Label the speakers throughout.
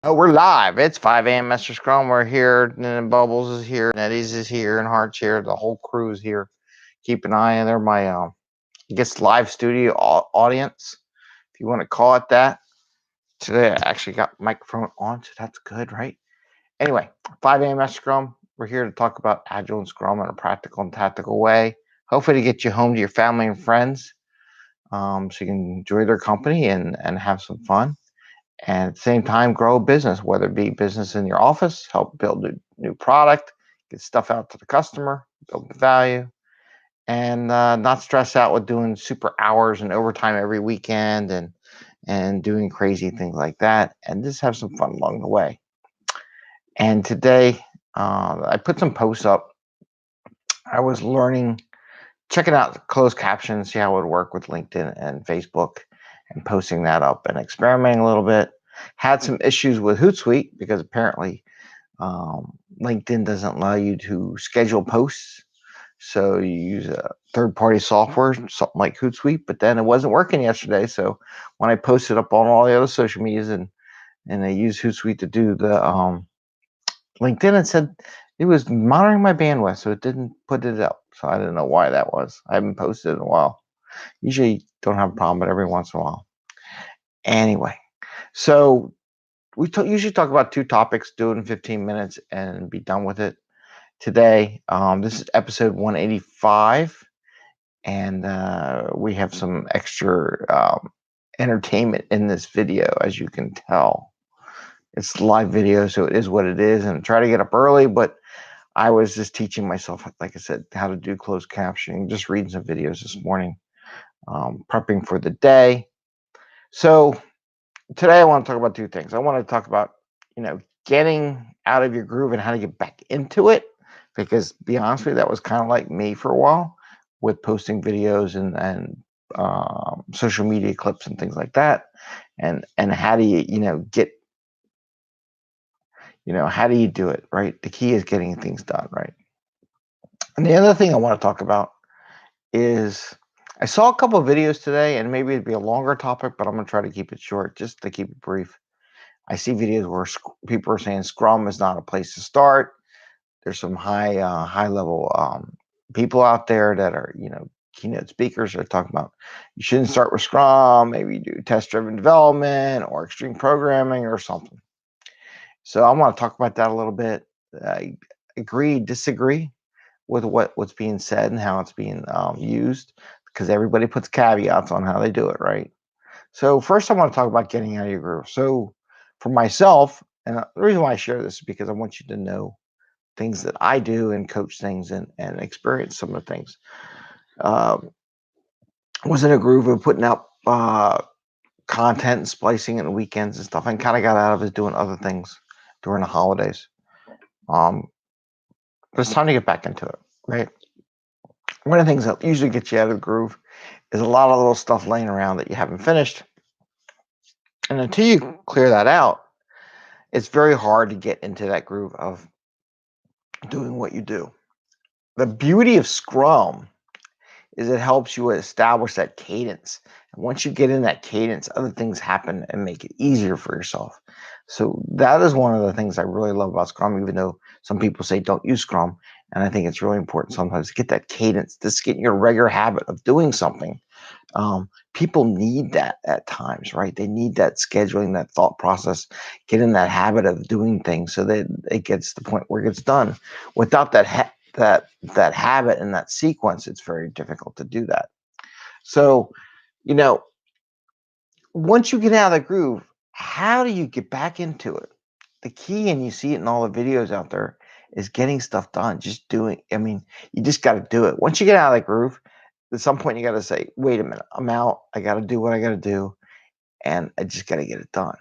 Speaker 1: Oh, we're live. It's 5 a.m. Mester Scrum. We're here, and Bubbles is here, and Eddie's is here, and Hart's here. The whole crew is here. Keep an eye on there. My, I guess, live studio audience, if you want to call it that. Today, I actually got microphone on, so that's good, right? Anyway, 5 a.m. Mester Scrum. We're here to talk about Agile and Scrum in a practical and tactical way. Hopefully, to get you home to your family and friends, so you can enjoy their company and have some fun. And at the same time, grow a business, whether it be business in your office, help build a new product, get stuff out to the customer, build value, and not stress out with doing super hours and overtime every weekend and doing crazy things like that, and just have some fun along the way. And today, I put some posts up. I was checking out closed captions, see how it would work with LinkedIn and Facebook, and posting that up and experimenting a little bit. Had some issues with Hootsuite because apparently LinkedIn doesn't allow you to schedule posts. So you use a third-party software, something like Hootsuite, but then it wasn't working yesterday. So when I posted up on all the other social medias and I used Hootsuite to do the LinkedIn, it said it was monitoring my bandwidth, so it didn't put it up. So I didn't know why that was. I haven't posted in a while. Usually don't have a problem, but every once in a while. Anyway, so we usually talk about two topics, do it in 15 minutes and be done with it. Today, this is episode 185, and we have some extra entertainment in this video, as you can tell. It's live video, so it is what it is, and try to get up early, but I was just teaching myself, like I said, how to do closed captioning, just reading some videos this morning, prepping for the day. So today I want to talk about two things. I want to talk about, getting out of your groove and how to get back into it. Because to be honest with you, that was kind of like me for a while with posting videos and social media clips and things like that. And how do you, how do you do it, right? The key is getting things done, right? And the other thing I want to talk about is I saw a couple of videos today, and maybe it'd be a longer topic, but I'm going to try to keep it short just to keep it brief. I see videos where people are saying Scrum is not a place to start. There's some high level people out there that are, keynote speakers that are talking about you shouldn't start with Scrum. Maybe do test driven development or extreme programming or something. So I want to talk about that a little bit. I agree, disagree with what's being said and how it's being used, because everybody puts caveats on how they do it, right? So first I want to talk about getting out of your groove. So for myself, and the reason why I share this is because I want you to know things that I do and coach things and experience some of the things. Was in a groove of putting out content and splicing in the weekends and stuff, and kind of got out of it doing other things during the holidays. But it's time to get back into it, right? One of the things that usually gets you out of the groove is a lot of little stuff laying around that you haven't finished. And until you clear that out, it's very hard to get into that groove of doing what you do. The beauty of Scrum is it helps you establish that cadence. And once you get in that cadence, other things happen and make it easier for yourself. So that is one of the things I really love about Scrum, even though some people say don't use Scrum. And I think it's really important sometimes to get that cadence, just get in your regular habit of doing something. People need that at times, right? They need that scheduling, that thought process, get in that habit of doing things so that it gets to the point where it gets done. Without that habit and that sequence, it's very difficult to do that. So, once you get out of the groove, how do you get back into it? The key, and you see it in all the videos out there, is getting stuff done. Just doing. I mean, you just got to do it. Once you get out of the groove, at some point you got to say, wait a minute, I'm out. I got to do what I got to do, and I just got to get it done.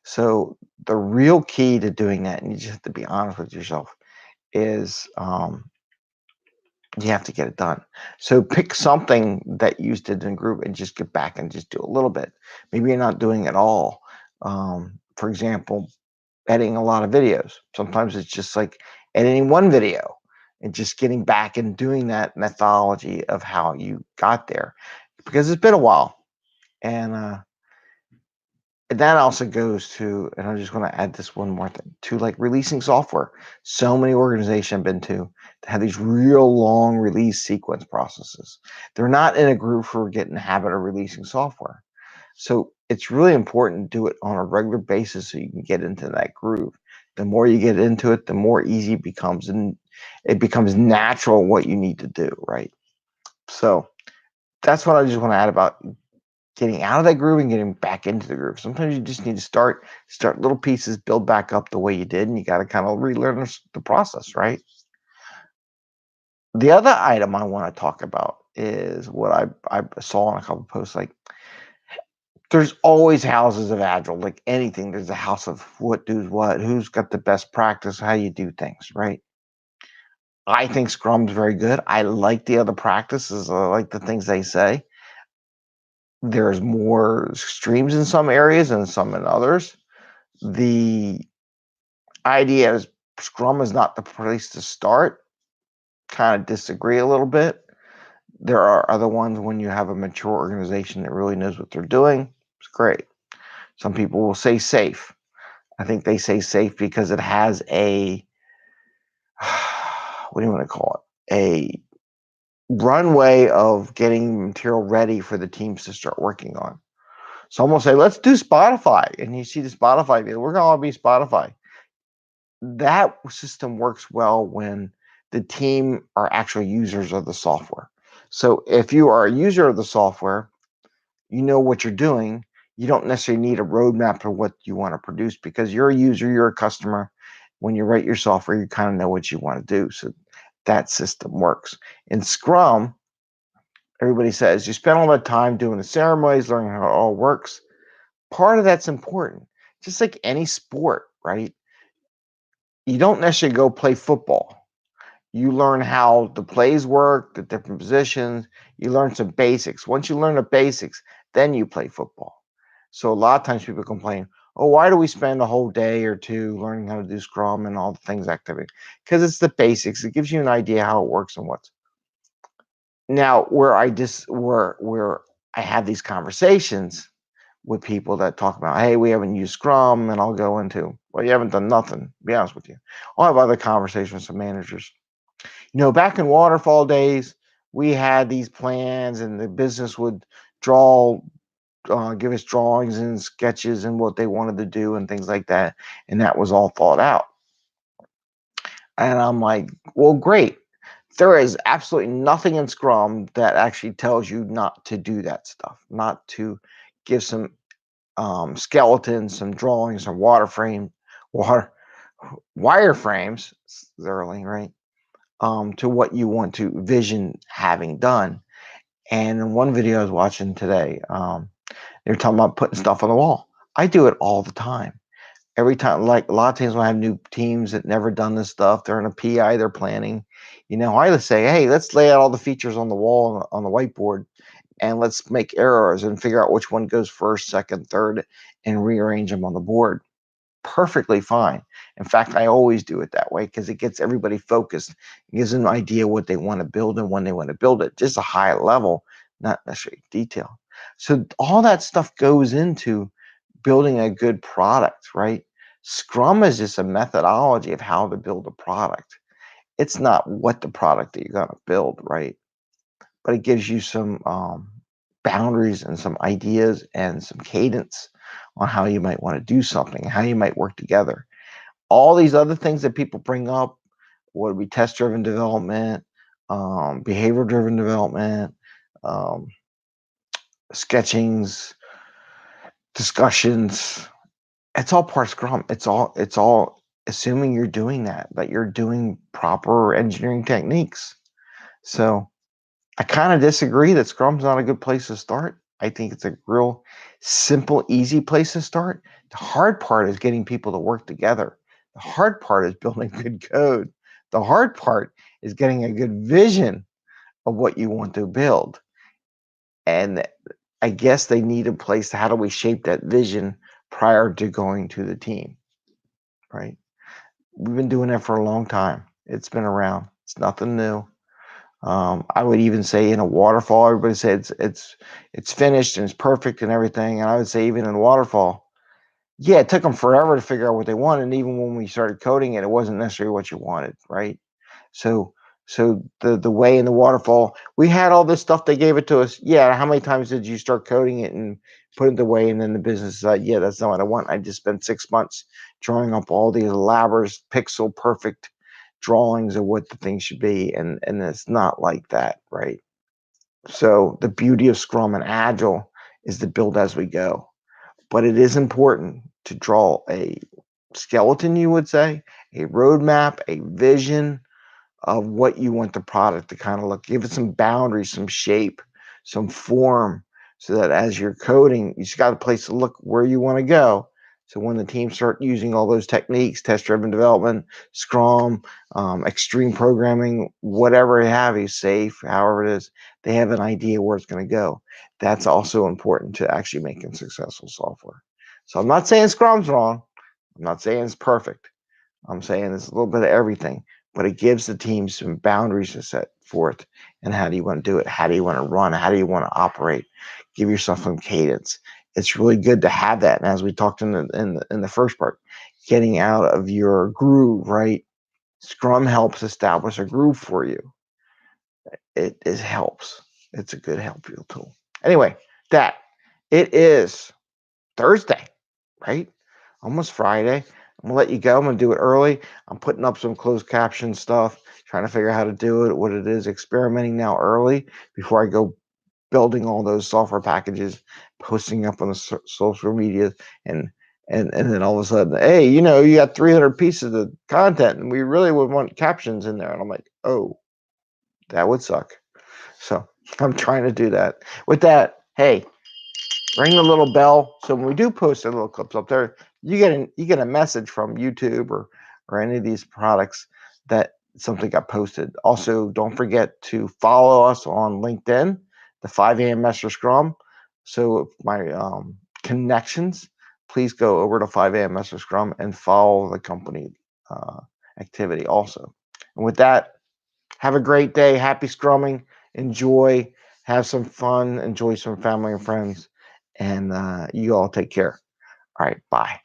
Speaker 1: So the real key to doing that, and you just have to be honest with yourself, is you have to get it done. So pick something that you used to do in group and just get back and just do a little bit. Maybe you're not doing it all. For example, editing a lot of videos. Sometimes it's just like editing one video and just getting back and doing that methodology of how you got there, because it's been a while. And And that also goes to, and I'm just going to add this one more thing, to like releasing software. So many organizations I've been to have these real long release sequence processes. They're not in a group for getting the habit of releasing software. So it's really important to do it on a regular basis so you can get into that groove. The more you get into it, the more easy it becomes, and it becomes natural what you need to do, right? So that's what I just want to add about getting out of that groove and getting back into the groove. Sometimes you just need to start little pieces, build back up the way you did, and you got to kind of relearn the process, right? The other item I want to talk about is what I saw in a couple of posts. Like, there's always houses of Agile, like anything. There's a house of what does what, who's got the best practice, how you do things, right? I think Scrum's very good. I like the other practices. I like the things they say. There's more extremes in some areas and some in others. The idea is Scrum is not the place to start. Kind of disagree a little bit. There are other ones when you have a mature organization that really knows what they're doing. It's great. Some people will say safe. I think they say safe because it has a, what do you want to call it? A runway of getting material ready for the teams to start working on. Some will say, let's do Spotify. And you see the Spotify, we're going to all be Spotify. That system works well when the team are actual users of the software. So if you are a user of the software, you know what you're doing. You don't necessarily need a roadmap for what you want to produce because you're a user, you're a customer. When you write your software, you kind of know what you want to do. So that system works. In Scrum, everybody says you spend all that time doing the ceremonies, learning how it all works. Part of that's important. Just like any sport, right? You don't necessarily go play football. You learn how the plays work, the different positions. You learn some basics. Once you learn the basics, then you play football. So a lot of times people complain, oh, why do we spend a whole day or two learning how to do Scrum and all the things activity? Because it's the basics. It gives you an idea how it works and what's. Now, where I have these conversations with people that talk about, hey, we haven't used Scrum, and I'll go into, well, you haven't done nothing, to be honest with you. I'll have other conversations with some managers. Back in waterfall days, we had these plans, and the business would draw, give us drawings and sketches and what they wanted to do and things like that, and that was all thought out. And I'm like, well, great. There is absolutely nothing in Scrum that actually tells you not to do that stuff, not to give some skeletons, some drawings, some wireframes, thoroughly, right? To what you want to vision having done. And in one video I was watching today, they were talking about putting stuff on the wall. I do it all the time. Every time, like a lot of times when I have new teams that never done this stuff, they're in a PI, they're planning. I just say, hey, let's lay out all the features on the wall on the whiteboard, and let's make errors and figure out which one goes first, second, third, and rearrange them on the board. Perfectly fine. In fact, I always do it that way because it gets everybody focused. It gives them an idea what they want to build and when they want to build it, just a high level, not necessarily detail. So all that stuff goes into building a good product, right? Scrum is just a methodology of how to build a product. It's not what the product that you're going to build, right? But it gives you some boundaries and some ideas and some cadence on how you might want to do something, how you might work together. All these other things that people bring up, would be test-driven development, behavior-driven development, um, sketchings, discussions. It's all part of Scrum. It's all assuming you're doing that you're doing proper engineering techniques. So I kind of disagree that Scrum's not a good place to start. I think it's a real simple, easy place to start. The hard part is getting people to work together. The hard part is building good code. The hard part is getting a good vision of what you want to build. And I guess they need a place to, how do we shape that vision prior to going to the team, right? We've been doing that for a long time. It's been around. It's nothing new. I would even say in a waterfall, everybody says it's finished and it's perfect and everything. And I would say even in waterfall, yeah, it took them forever to figure out what they wanted. And even when we started coding it, it wasn't necessarily what you wanted, right? So the way in the waterfall, we had all this stuff. They gave it to us. Yeah, how many times did you start coding it and put it the way, and then the business side? Yeah, that's not what I want. I just spent 6 months drawing up all these elaborate, pixel perfect drawings of what the thing should be, and it's not like that, right? So the beauty of Scrum and Agile is to build as we go. But it is important to draw a skeleton, you would say, a roadmap, a vision of what you want the product to kind of look. Give it some boundaries, some shape, some form, so that as you're coding, you just got a place to look where you want to go. So when the teams start using all those techniques, test-driven development, Scrum, extreme programming, whatever have you, safe, however it is, they have an idea where it's going to go. That's also important to actually making successful software. So I'm not saying Scrum's wrong. I'm not saying it's perfect. I'm saying it's a little bit of everything, but it gives the team some boundaries to set forth. And how do you want to do it? How do you want to run? How do you want to operate? Give yourself some cadence. It's really good to have that. And as we talked in the first part, getting out of your groove, right? Scrum helps establish a groove for you. It helps. It's a good help tool. Anyway, that it is Thursday, right? Almost Friday. I'm gonna let you go. I'm gonna do it early. I'm putting up some closed caption stuff, trying to figure out how to do it, what it is, experimenting now early before I go building all those software packages, posting up on the social media, and and then all of a sudden, hey, you got 300 pieces of content, and we really would want captions in there. And I'm like, oh, that would suck. So I'm trying to do that. With that, hey, ring the little bell so when we do post the little clips up there, you get a message from YouTube or any of these products that something got posted. Also, don't forget to follow us on LinkedIn, the 5am Mester Scrum. So my connections, please go over to 5am Mester Scrum and follow the company uh, activity also. And with that, have a great day. Happy scrumming. Enjoy. Have some fun. Enjoy some family and friends. And you all take care. All right. Bye.